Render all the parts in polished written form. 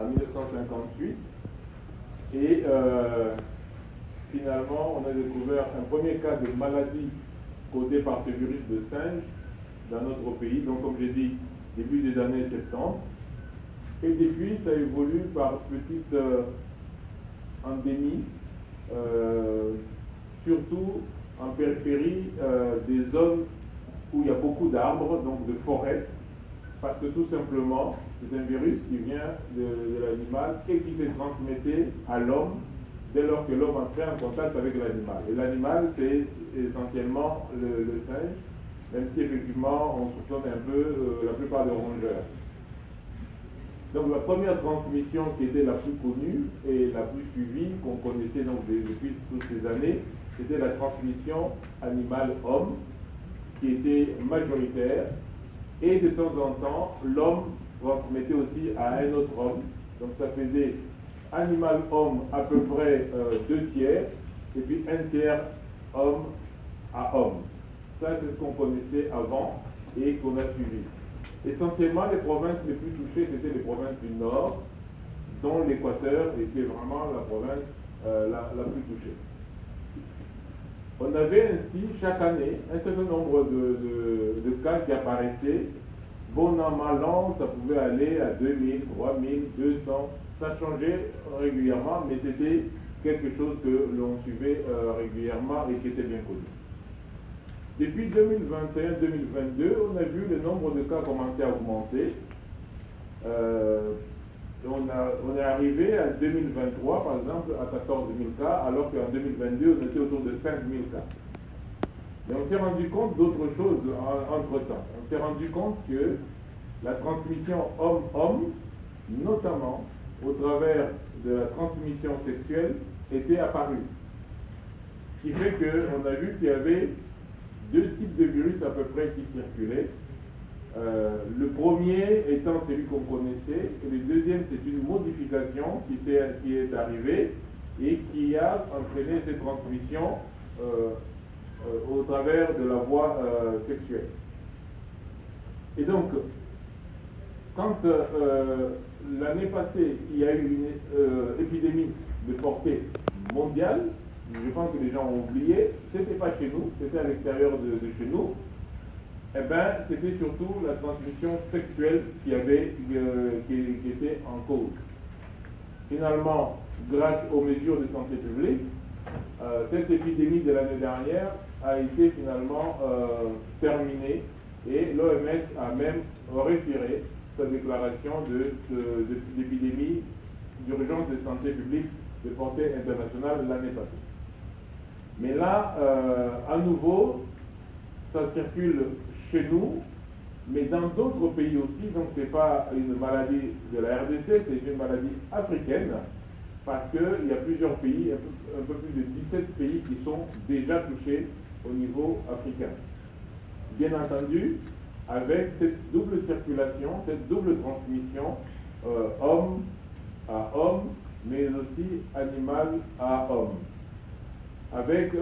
en 1958. Et finalement, on a découvert un premier cas de maladie causée par ce virus de singe dans notre pays. Donc, comme j'ai dit, début des années 70. Et depuis, ça évolue par petites endémies, surtout en périphérie des zones où il y a beaucoup d'arbres, donc de forêts, parce que tout simplement, c'est un virus qui vient de l'animal et qui s'est transmetté à l'homme dès lors que l'homme entrait en contact avec l'animal. Et l'animal, c'est essentiellement le singe, même si effectivement on soupçonne un peu la plupart des rongeurs. Donc la première transmission qui était la plus connue et la plus suivie, qu'on connaissait donc depuis toutes ces années, c'était la transmission animal-homme, qui était majoritaire, et de temps en temps, l'homme transmettait aussi à un autre homme. Donc ça faisait animal-homme à peu près 2/3, et puis 1/3 homme à homme. Ça, c'est ce qu'on connaissait avant et qu'on a suivi. Essentiellement, les provinces les plus touchées, c'était les provinces du Nord, dont l'Équateur était vraiment la province la plus touchée. On avait ainsi, chaque année, un certain nombre de cas qui apparaissaient. Bon an, mal an, ça pouvait aller à 2000, 3000, 200. Ça changeait régulièrement, mais c'était quelque chose que l'on suivait régulièrement et qui était bien connu. Depuis 2021-2022, on a vu le nombre de cas commencer à augmenter. On est arrivé à 2023, par exemple, à 14 000 cas, alors qu'en 2022, on était autour de 5 000 cas. Mais on s'est rendu compte d'autre chose entre-temps. On s'est rendu compte que la transmission homme-homme, notamment au travers de la transmission sexuelle, était apparue. Ce qui fait qu'on a vu qu'il y avait deux types de virus à peu près qui circulaient. Le premier étant celui qu'on connaissait, et le deuxième c'est une modification qui est arrivée et qui a entraîné cette transmission au travers de la voie sexuelle. Et donc, quand l'année passée il y a eu une épidémie de portée mondiale, je pense que les gens ont oublié, c'était pas chez nous, c'était à l'extérieur de chez nous. Eh bien, c'était surtout la transmission sexuelle qui était en cause. Finalement, grâce aux mesures de santé publique, cette épidémie de l'année dernière a été finalement terminée et l'OMS a même retiré sa déclaration d'épidémie d'urgence de santé publique de portée internationale l'année passée. Mais là, à nouveau, ça circule chez nous, mais dans d'autres pays aussi. Donc ce n'est pas une maladie de la RDC, c'est une maladie africaine, parce qu'il y a plusieurs pays, un peu plus de 17 pays qui sont déjà touchés au niveau africain. Bien entendu, avec cette double circulation, cette double transmission, homme à homme, mais aussi animal à homme. Avec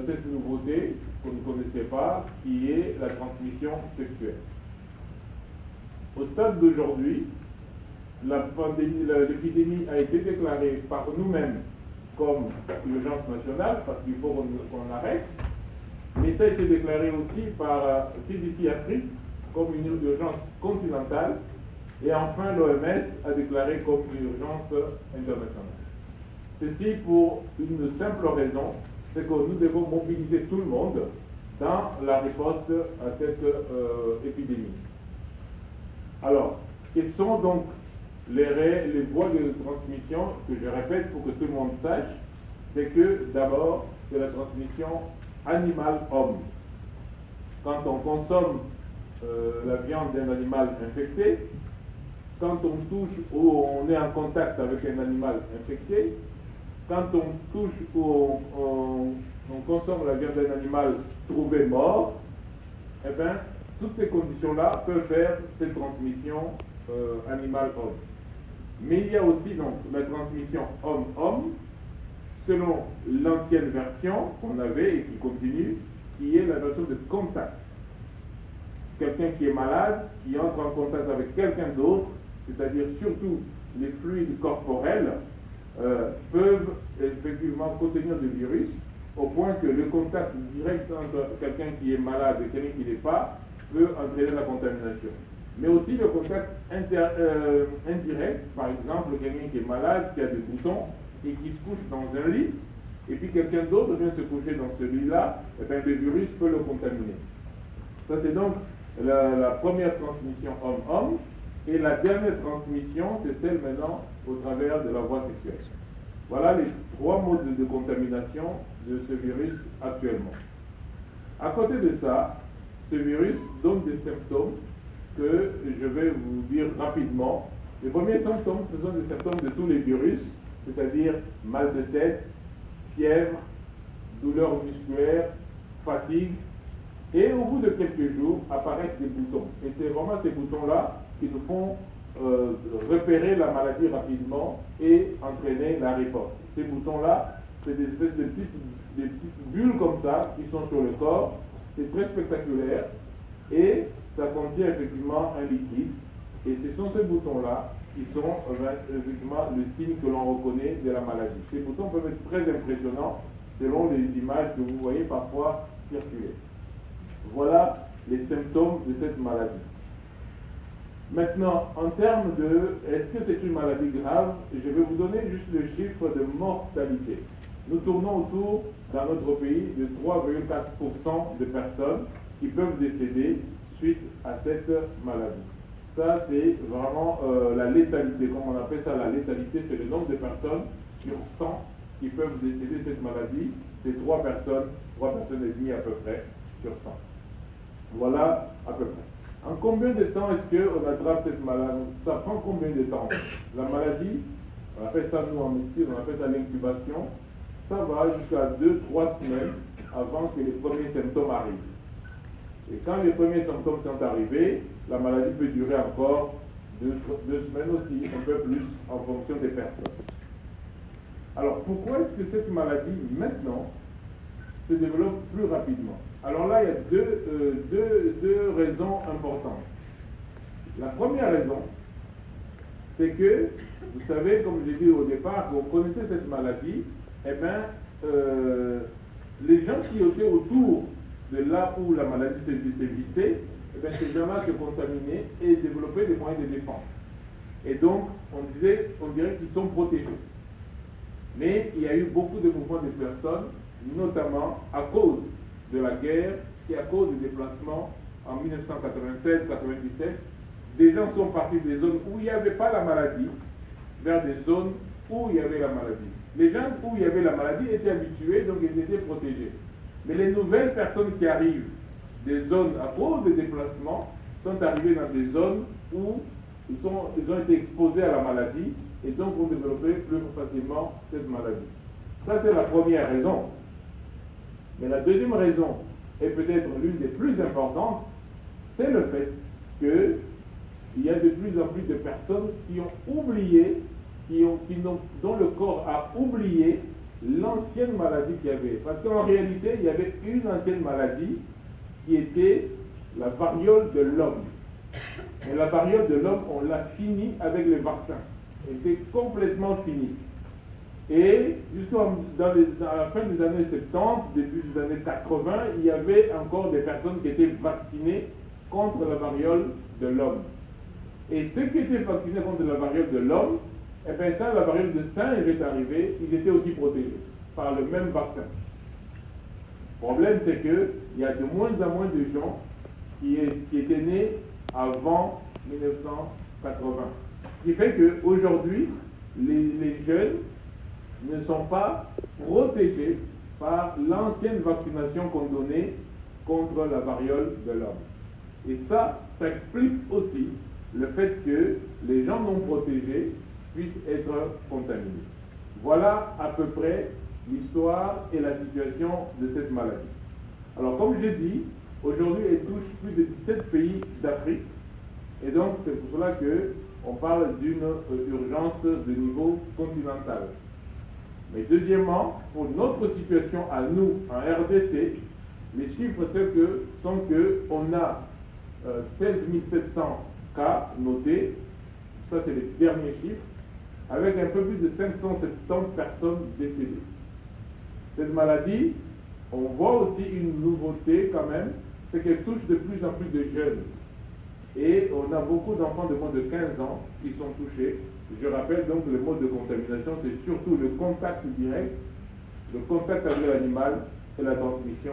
cette nouveauté qu'on ne connaissait pas, qui est la transmission sexuelle. Au stade d'aujourd'hui, l'épidémie a été déclarée par nous-mêmes comme urgence nationale, parce qu'il faut qu'on arrête, mais ça a été déclaré aussi par CDC Afrique comme une urgence continentale, et enfin l'OMS a déclaré comme une urgence internationale. Ceci pour une simple raison, c'est que nous devons mobiliser tout le monde dans la riposte à cette épidémie. Alors, quelles sont donc les voies de transmission que je répète pour que tout le monde sache? C'est que d'abord, c'est la transmission animal-homme. Quand on consomme la viande d'un animal infecté, quand on touche ou on est en contact avec un animal infecté, quand on touche ou on consomme la viande d'un animal trouvé mort, eh bien, toutes ces conditions-là peuvent faire cette transmission animal-homme. Mais il y a aussi donc la transmission homme-homme, selon l'ancienne version qu'on avait et qui continue, qui est la notion de contact. Quelqu'un qui est malade, qui entre en contact avec quelqu'un d'autre, c'est-à-dire surtout les fluides corporels, peuvent effectivement contenir du virus, au point que le contact direct entre quelqu'un qui est malade et quelqu'un qui ne l'est pas peut entraîner la contamination. Mais aussi le contact indirect, par exemple quelqu'un qui est malade, qui a des boutons et qui se couche dans un lit, et puis quelqu'un d'autre vient se coucher dans ce lit-là, et bien le virus peut le contaminer. Ça c'est donc la première transmission homme-homme, et la dernière transmission, c'est celle maintenant au travers de la voie sexuelle. Voilà les trois modes de contamination de ce virus actuellement. À côté de ça, ce virus donne des symptômes que je vais vous dire rapidement. Les premiers symptômes, ce sont des symptômes de tous les virus, c'est-à-dire mal de tête, fièvre, douleurs musculaires, fatigue, et au bout de quelques jours apparaissent des boutons. Et c'est vraiment ces boutons-là qui nous font repérer la maladie rapidement et entraîner la riposte. Ces boutons-là, c'est des espèces de petites bulles comme ça qui sont sur le corps. C'est très spectaculaire et ça contient effectivement un liquide. Et ce sont ces boutons-là qui sont effectivement le signe que l'on reconnaît de la maladie. Ces boutons peuvent être très impressionnants selon les images que vous voyez parfois circuler. Voilà les symptômes de cette maladie. Maintenant, en termes de est-ce que c'est une maladie grave, je vais vous donner juste le chiffre de mortalité. Nous tournons autour, dans notre pays, de 3,4% de personnes qui peuvent décéder suite à cette maladie. Ça, c'est vraiment la létalité, comme on appelle ça la létalité, c'est le nombre de personnes sur 100 qui peuvent décéder de cette maladie. C'est 3 personnes et demie à peu près sur 100. Voilà à peu près. En combien de temps est-ce qu'on attrape cette maladie? Ça prend combien de temps? La maladie, on appelle ça nous en médecine, on appelle ça l'incubation, ça va jusqu'à 2-3 semaines avant que les premiers symptômes arrivent. Et quand les premiers symptômes sont arrivés, la maladie peut durer encore 2 semaines aussi, un peu plus en fonction des personnes. Alors pourquoi est-ce que cette maladie maintenant se développe plus rapidement? Alors là, il y a deux raisons importantes. La première raison, c'est que, vous savez, comme j'ai dit au départ, vous connaissez cette maladie, eh bien, les gens qui étaient autour de là où la maladie s'est vissée, eh bien, ces gens-là se contaminaient et développaient des moyens de défense. Et donc, on dirait qu'ils sont protégés. Mais il y a eu beaucoup de mouvements de personnes, notamment à cause de la guerre et à cause des déplacements en 1996-97. Des gens sont partis des zones où il n'y avait pas la maladie vers des zones où il y avait la maladie. Les gens où il y avait la maladie étaient habitués, donc ils étaient protégés. Mais les nouvelles personnes qui arrivent des zones à cause des déplacements sont arrivées dans des zones où ils ont été exposés à la maladie et donc ont développé plus facilement cette maladie. Ça, c'est la première raison. Mais la deuxième raison, et peut-être l'une des plus importantes, c'est le fait qu'il y a de plus en plus de personnes qui ont oublié, dont le corps a oublié l'ancienne maladie qu'il y avait. Parce qu'en réalité, il y avait une ancienne maladie qui était la variole de l'homme. Et la variole de l'homme, on l'a fini avec les vaccins. Elle était complètement finie. Et jusqu'à dans la fin des années 70, début des années 80, il y avait encore des personnes qui étaient vaccinées contre la variole de l'homme. Et ceux qui étaient vaccinés contre la variole de l'homme, eh bien, quand la variole de singe est arrivée, ils étaient aussi protégés par le même vaccin. Le problème, c'est qu'il y a de moins en moins de gens qui étaient nés avant 1980. Ce qui fait qu'aujourd'hui, les jeunes ne sont pas protégés par l'ancienne vaccination qu'on donnait contre la variole de l'homme. Et ça explique aussi le fait que les gens non protégés puissent être contaminés. Voilà à peu près l'histoire et la situation de cette maladie. Alors comme j'ai dit, aujourd'hui elle touche plus de 17 pays d'Afrique et donc c'est pour cela qu'on parle d'une urgence de niveau continental. Mais deuxièmement, pour notre situation à nous, en RDC, les chiffres sont qu'on a 16 700 cas notés, ça c'est les derniers chiffres, avec un peu plus de 570 personnes décédées. Cette maladie, on voit aussi une nouveauté quand même, c'est qu'elle touche de plus en plus de jeunes. Et on a beaucoup d'enfants de moins de 15 ans qui sont touchés. Je rappelle donc le mode de contamination, c'est surtout le contact direct, le contact avec l'animal et la transmission.